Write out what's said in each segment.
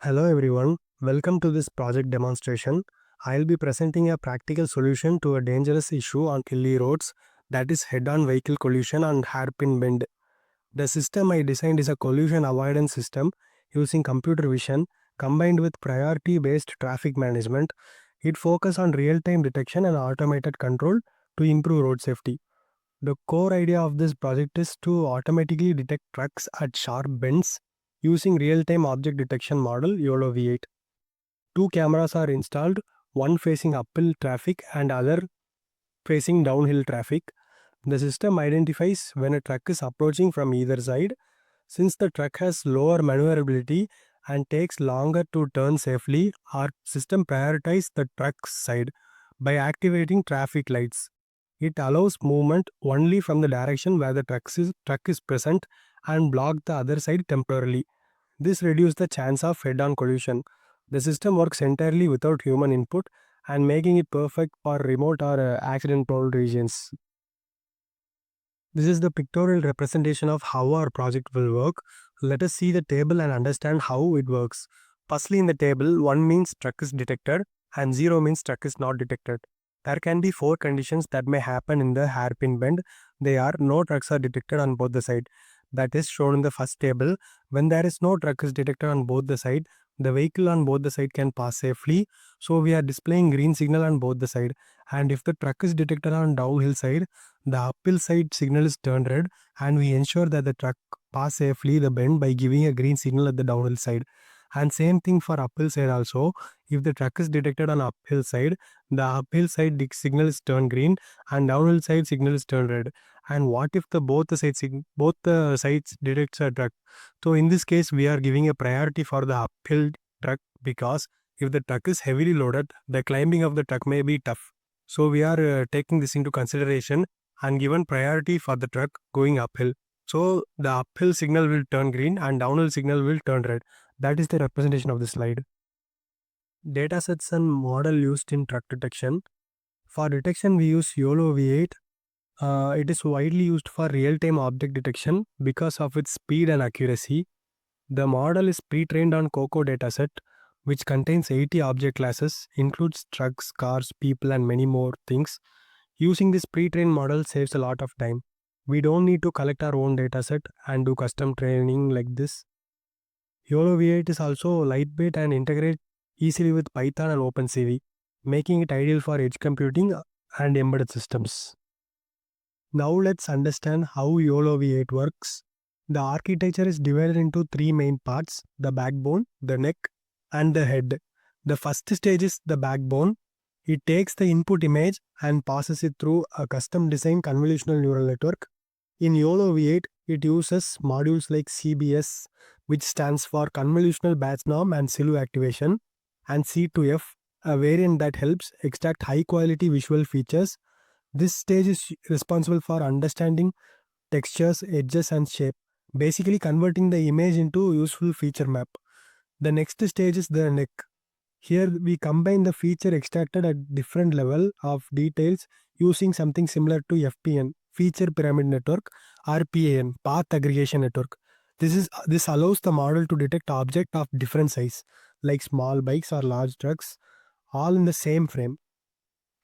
Hello everyone, welcome to this project demonstration. I'll be presenting a practical solution to a dangerous issue on hilly roads, that is head-on vehicle collision and hairpin bend. The system I designed is a collision avoidance system using computer vision combined with priority-based traffic management. It focuses on real-time detection and automated control to improve road safety. The core idea of this project is to automatically detect trucks at sharp bends using real-time object detection model YOLO V8. Two cameras are installed, one facing uphill traffic and other facing downhill traffic. The system identifies when a truck is approaching from either side. Since the truck has lower maneuverability and takes longer to turn safely, our system prioritizes the truck's side by activating traffic lights. It allows movement only from the direction where the truck is present and block the other side temporarily. This reduces the chance of head-on collision. The system works entirely without human input and making it perfect for remote or accident-prone regions. This is the pictorial representation of how our project will work. Let us see the table and understand how it works. Firstly, in the table, 1 means truck is detected and 0 means truck is not detected. There can be 4 conditions that may happen in the hairpin bend. They are: no trucks are detected on both the side. That is shown in the first table. When there is no truck is detected on both the side, the vehicle on both the side can pass safely. So we are displaying green signal on both the side. And if the truck is detected on downhill side, the uphill side signal is turned red and we ensure that the truck pass safely the bend by giving a green signal at the downhill side. And same thing for uphill side also. If the truck is detected on uphill side, the uphill side signal is turned green and downhill side signal is turned red. And what if both the sides detects a truck? So in this case, we are giving a priority for the uphill truck because if the truck is heavily loaded, the climbing of the truck may be tough. So we are taking this into consideration and given priority for the truck going uphill. So the uphill signal will turn green and downhill signal will turn red. That is the representation of the slide. Datasets and model used in truck detection. For detection, we use YOLO V8. It is widely used for real-time object detection because of its speed and accuracy. The model is pre-trained on COCO dataset, which contains 80 object classes, includes trucks, cars, people, and many more things. Using this pre-trained model saves a lot of time. We don't need to collect our own dataset and do custom training like this. YOLO V8 is also lightweight and integrates easily with Python and OpenCV, making it ideal for edge computing and embedded systems. Now let's understand how YOLO V8 works. The architecture is divided into 3 main parts: the backbone, the neck, and the head. The first stage is the backbone. It takes the input image and passes it through a custom designed convolutional neural network. In YOLO V8, it uses modules like CBS, which stands for Convolutional Batch Norm and Silu Activation, and C2F, a variant that helps extract high quality visual features. This stage is responsible for understanding textures, edges, and shape, basically converting the image into useful feature map. The next stage is the neck. Here we combine the feature extracted at different level of details using something similar to FPN, Feature Pyramid Network, or PAN, Path Aggregation Network. This allows the model to detect objects of different size, like small bikes or large trucks, all in the same frame.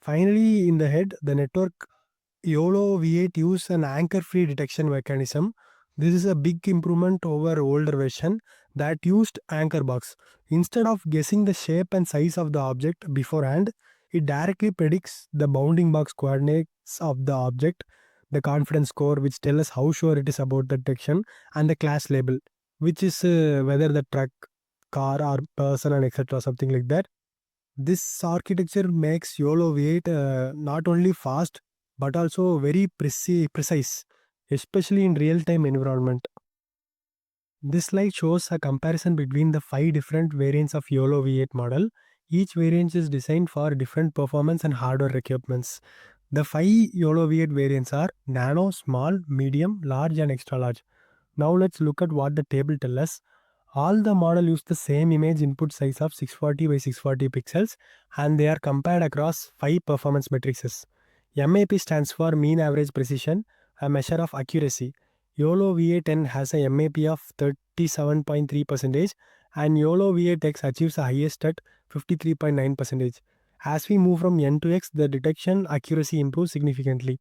Finally, in the head, the network YOLO V8 uses an anchor-free detection mechanism. This is a big improvement over older version that used anchor box. Instead of guessing the shape and size of the object beforehand, it directly predicts the bounding box coordinates of the object, the confidence score, which tell us how sure it is about the detection, and the class label, which is whether the truck, car, or person, and etc. something like that. This architecture makes YOLO V8 not only fast but also very precise, especially in real-time environment. This slide shows a comparison between the 5 different variants of YOLO V8 model. Each variant is designed for different performance and hardware requirements. The 5 YOLO V8 variants are nano, small, medium, large, and extra large. Now let's look at what the table tells us. All the model use the same image input size of 640 by 640 pixels and they are compared across 5 performance matrices. MAP stands for mean average precision, a measure of accuracy. YOLO VA10 has a MAP of 37.3% and YOLO V8X achieves the highest at 53.9%. As we move from N to X, the detection accuracy improves significantly.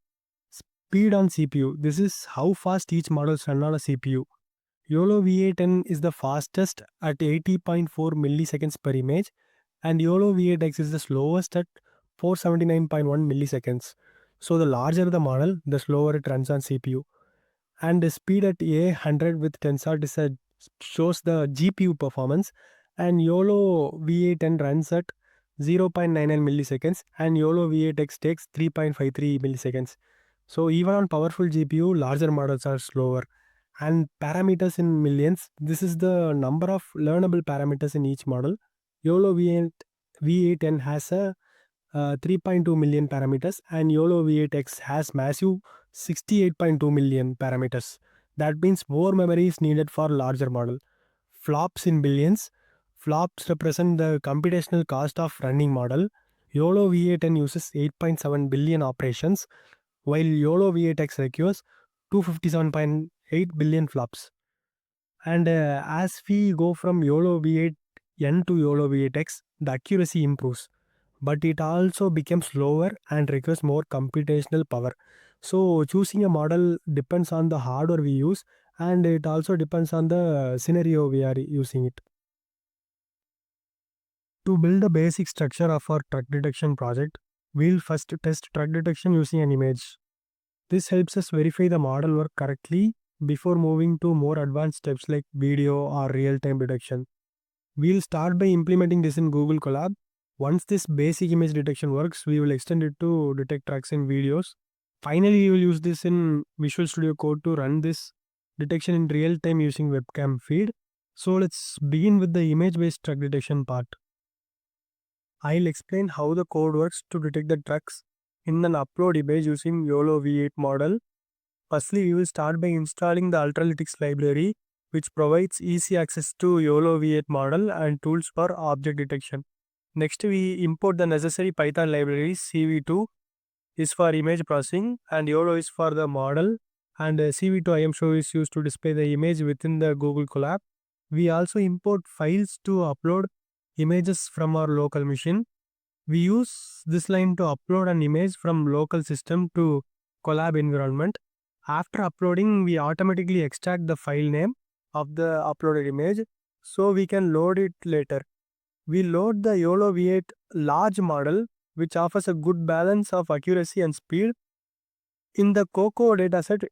Speed on CPU. This is how fast each model runs on a CPU. YOLO V8N is the fastest at 80.4 milliseconds per image, and YOLO V8X is the slowest at 479.1 milliseconds. So the larger the model, the slower it runs on CPU. And the speed at A100 with Tensor shows the GPU performance, and YOLO V8N runs at 0.99 milliseconds, and YOLO V8X takes 3.53 milliseconds. So even on powerful GPU, larger models are slower. And parameters in millions, this is the number of learnable parameters in each model. YOLO V8N has a 3.2 million parameters, and YOLO V8X has massive 68.2 million parameters. That means more memory is needed for larger model. Flops in billions. Flops represent the computational cost of running model. YOLO V8N uses 8.7 billion operations, while YOLO V8X requires 257.8 billion flops. And as we go from YOLO V8N to YOLO V8X, the accuracy improves, but it also becomes slower and requires more computational power. So choosing a model depends on the hardware we use, and it also depends on the scenario we are using it. To build the basic structure of our truck detection project, we'll first test truck detection using an image. This helps us verify the model work correctly before moving to more advanced steps like video or real-time detection. We'll start by implementing this in Google Colab. Once this basic image detection works, we will extend it to detect trucks in videos. Finally, we will use this in Visual Studio Code to run this detection in real time using webcam feed. So let's begin with the image-based truck detection part. I'll explain how the code works to detect the trucks in an upload image using YOLO V8 model. Firstly, we will start by installing the Ultralytics library, which provides easy access to YOLO V8 model and tools for object detection. Next, we import the necessary Python libraries. CV2 is for image processing, and YOLO is for the model, and CV2 IMShow is used to display the image within the Google Colab. We also import files to upload images from our local machine. We use this line to upload an image from local system to Colab environment. After uploading, we automatically extract the file name of the uploaded image so we can load it later. We load the YOLO V8 large model, which offers a good balance of accuracy and speed. In the COCO dataset,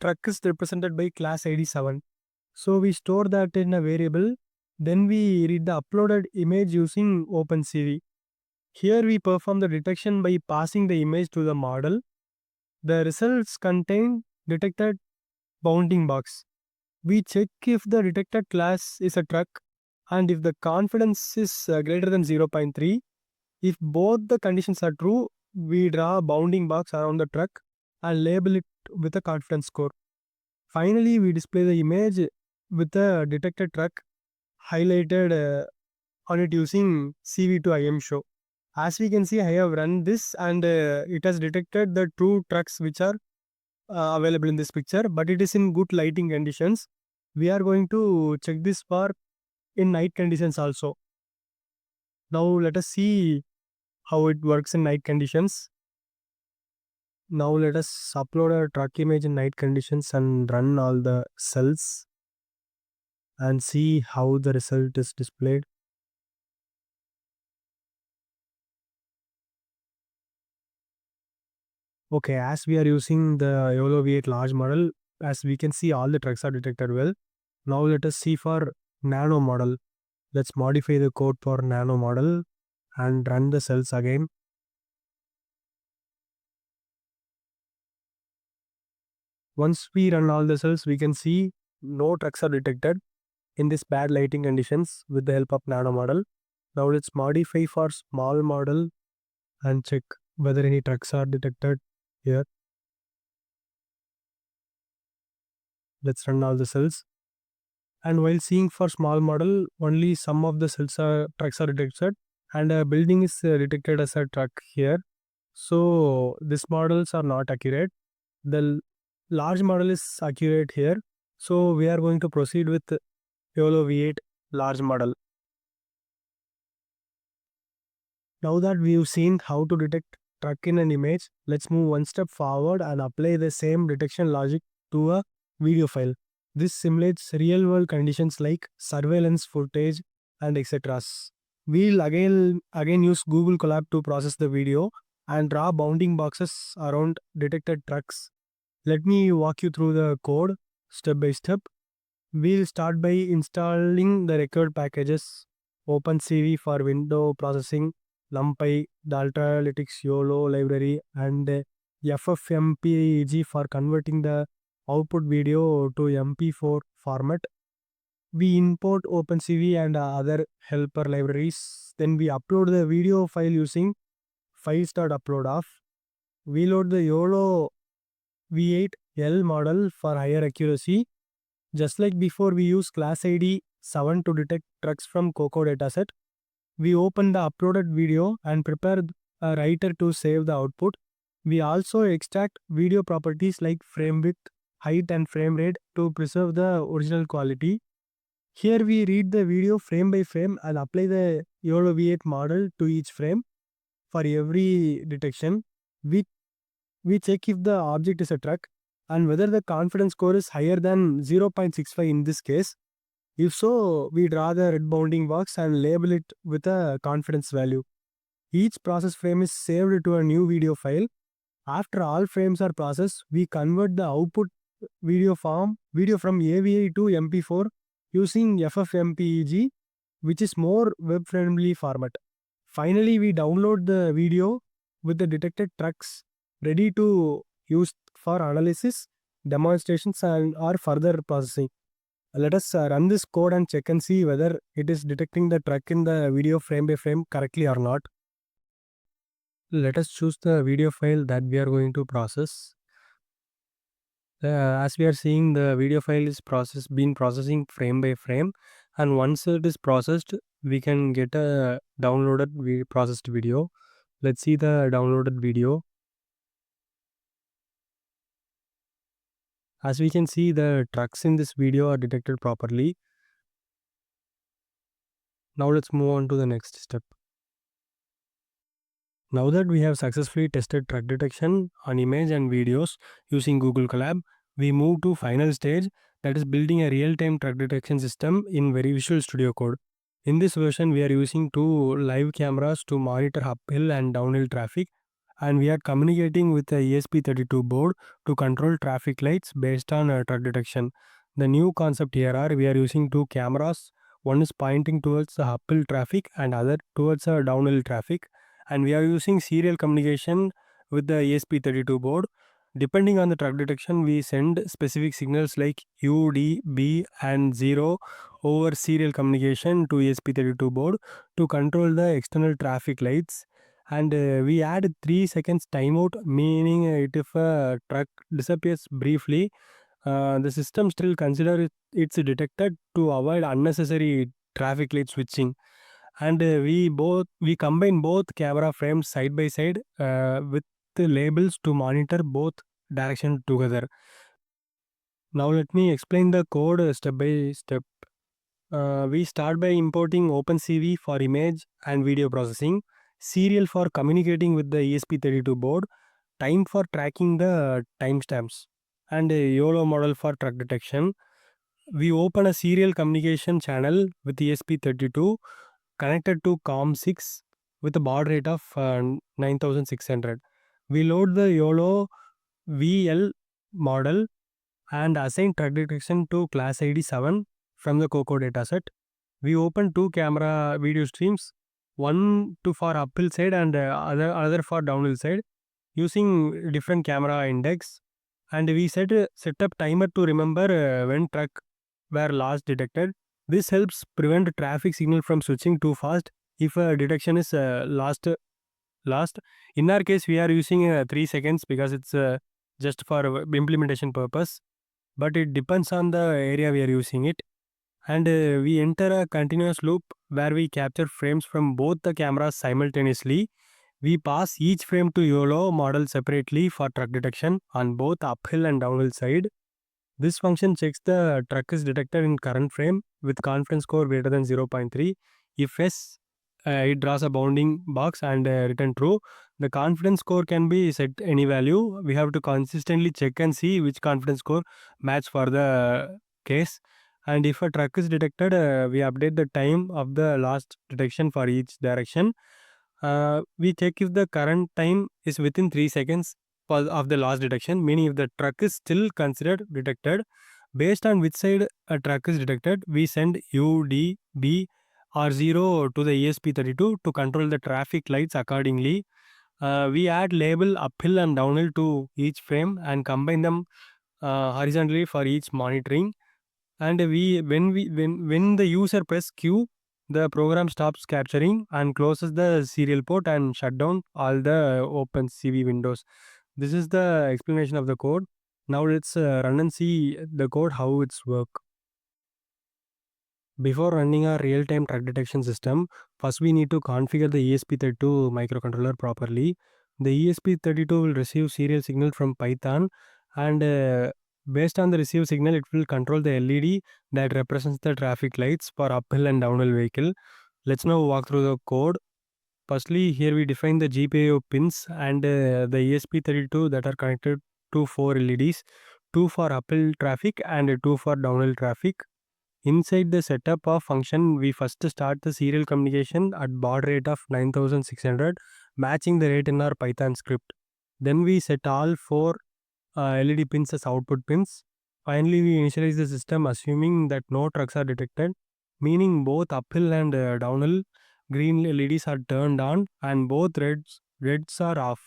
truck is represented by class ID 7. So we store that in a variable. Then we read the uploaded image using OpenCV. Here we perform the detection by passing the image to the model. The results contain detected bounding box. We check if the detected class is a truck and if the confidence is greater than 0.3. If both the conditions are true, we draw a bounding box around the truck and label it with a confidence score. Finally, we display the image with the detected truck highlighted on it using CV2 IMShow. As we can see, I have run this and it has detected the true trucks which are available in this picture, but it is in good lighting conditions. We are going to check this for in night conditions also. Now let us see how it works in night conditions. Now let us upload a truck image in night conditions and run all the cells and see how the result is displayed. Okay, as we are using the YOLO V8 large model, as we can see all the trucks are detected well. Now let us see for nano model. Let's modify the code for nano model and run the cells again. Once we run all the cells, we can see no trucks are detected in this bad lighting conditions with the help of nano model. Now let's modify for small model and check whether any trucks are detected here. Let's run all the cells. And while seeing for small model, only some of the trucks are detected, and a building is detected as a truck here. So these models are not accurate. The large model is accurate here. So we are going to proceed with YOLO V8 large model. Now that we've seen how to detect truck in an image, let's move one step forward and apply the same detection logic to a video file. This simulates real world conditions like surveillance footage and etc. We'll again use Google Colab to process the video and draw bounding boxes around detected trucks. Let me walk you through the code step by step. We'll start by installing the required packages: OpenCV for window processing, NumPy, Data Analytics YOLO library, and FFmpeg for converting the output video to MP4 format. We import OpenCV and other helper libraries. Then we upload the video file using files.upload of. We load the YOLO V8L model for higher accuracy. Just like before, we use class ID 7 to detect trucks from Coco dataset. We open the uploaded video and prepare a writer to save the output. We also extract video properties like frame width, height and frame rate to preserve the original quality. Here we read the video frame by frame and apply the YOLO V8 model to each frame. For every detection, we check if the object is a truck and whether the confidence score is higher than 0.65 in this case. If so, we draw the red bounding box and label it with a confidence value. Each process frame is saved to a new video file. After all frames are processed, we convert the output video from AVI to MP4 using FFmpeg, which is more web-friendly format. Finally, we download the video with the detected trucks ready to use for analysis, demonstrations, and or further processing. Let us run this code and check and see whether it is detecting the truck in the video frame by frame correctly or not. Let us choose the video file that we are going to process. As we are seeing, the video file is been processing frame by frame, and once it is processed, we can get a downloaded processed video. Let's see the downloaded video. As we can see, the trucks in this video are detected properly. Now let's move on to the next step. Now that we have successfully tested truck detection on image and videos using Google Colab, we move to final stage, that is building a real-time truck detection system in very Visual Studio Code. In this version, we are using two live cameras to monitor uphill and downhill traffic, and we are communicating with the ESP32 board to control traffic lights based on truck detection. The new concept here are we are using two cameras. One is pointing towards the uphill traffic and other towards the downhill traffic, and we are using serial communication with the ESP32 board. Depending on the truck detection, we send specific signals like U, D, B and 0 over serial communication to ESP32 board to control the external traffic lights. And we add 3 seconds timeout, meaning if a truck disappears briefly, the system still consider it's detected to avoid unnecessary traffic light switching. And we combine both camera frames side by side with the labels to monitor both direction together. Now let me explain the code step by step. We start by importing OpenCV for image and video processing, serial for communicating with the ESP32 board, time for tracking the timestamps, and a YOLO model for truck detection. We open a serial communication channel with ESP32 connected to COM6 with a baud rate of 9600. We load the YOLO VL model and assign truck detection to class ID 7 from the Coco dataset. We open two camera video streams, one to for uphill side and other for downhill side, using different camera index, and we set up timer to remember when truck were last detected. This helps prevent traffic signal from switching too fast if a detection is last. In our case, we are using 3 seconds because it's just for implementation purpose, but it depends on the area we are using it. And we enter a continuous loop where we capture frames from both the cameras simultaneously. We pass each frame to YOLO model separately for truck detection on both uphill and downhill side. This function checks the truck is detected in current frame with confidence score greater than 0.3. If yes, it draws a bounding box and return true. The confidence score can be set any value. We have to consistently check and see which confidence score match for the case. And if a truck is detected, we update the time of the last detection for each direction. We check if the current time is within 3 seconds of the last detection, meaning if the truck is still considered detected. Based on which side a truck is detected, we send U, D, B or 0 to the ESP32 to control the traffic lights accordingly. We add label uphill and downhill to each frame and combine them horizontally for each monitoring. And when the user press Q, the program stops capturing and closes the serial port and shut down all the open CV windows. This is the explanation of the code. Now let's run and see the code how it's work. Before running our real-time truck detection system, first we need to configure the ESP32 microcontroller properly. The ESP32 will receive serial signal from Python, and based on the received signal, it will control the LED that represents the traffic lights for uphill and downhill vehicle. Let's now walk through the code. Firstly, here we define the GPIO pins and the ESP32 that are connected to 4 LEDs, 2 for uphill traffic and 2 for downhill traffic. Inside the setup of function, we first start the serial communication at baud rate of 9600, matching the rate in our Python script. Then we set all 4 LED pins as output pins. Finally, we initialize the system assuming that no trucks are detected, meaning both uphill and downhill green LEDs are turned on and both reds are off.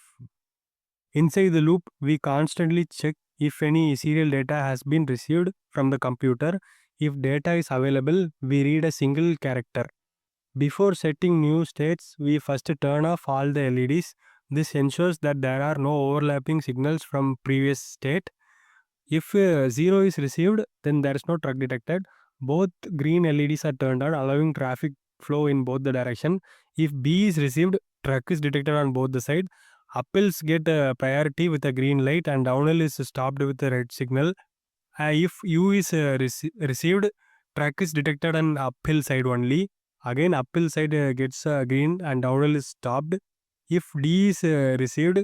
Inside the loop, we constantly check if any serial data has been received from the computer. If data is available, we read a single character. Before setting new states, we first turn off all the LEDs. This ensures that there are no overlapping signals from previous state. If 0 is received, then there is no truck detected. Both green LEDs are turned on, allowing traffic flow in both the direction. If B is received, truck is detected on both the side. Uphills get priority with a green light and downhill is stopped with a red signal. If U is received, truck is detected on uphill side only. Again, uphill side gets green and downhill is stopped. If D is received,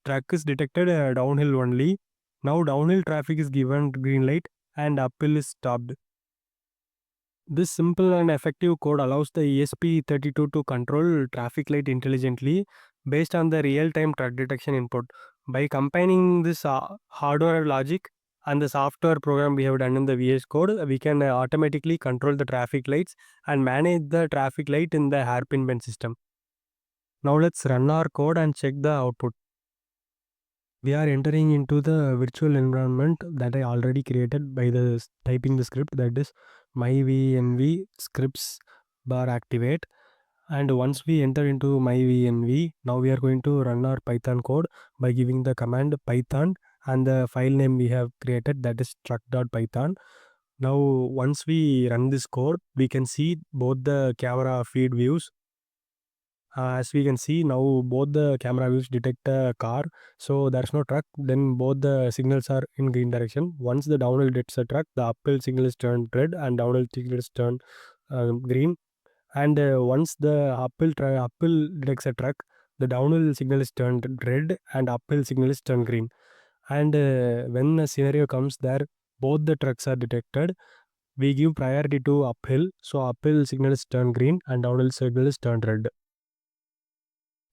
truck is detected downhill only. Now downhill traffic is given green light and uphill is stopped. This simple and effective code allows the ESP32 to control traffic light intelligently based on the real-time truck detection input. By combining this hardware logic and the software program we have done in the VS Code, we can automatically control the traffic lights and manage the traffic light in the hairpin bend system. Now let's run our code and check the output. We are entering into the virtual environment that I already created by typing the script, that is myVNV scripts bar activate. And once we enter into myVNV, now we are going to run our Python code by giving the command python and the file name we have created, that is truck.python. Now once we run this code, we can see both the camera feed views. As we can see now, both the camera views detect a car, so there's no truck. Then both the signals are in green direction. Once the downhill detects a truck, the uphill signal is turned red and downhill signal is turned green. And once the uphill detects a truck, the downhill signal is turned red and uphill signal is turned green. And when a scenario comes there, both the trucks are detected. We give priority to uphill, so uphill signal is turned green and downhill signal is turned red.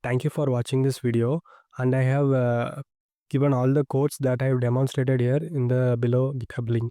Thank you for watching this video, and I have given all the codes that I have demonstrated here in the below GitHub link.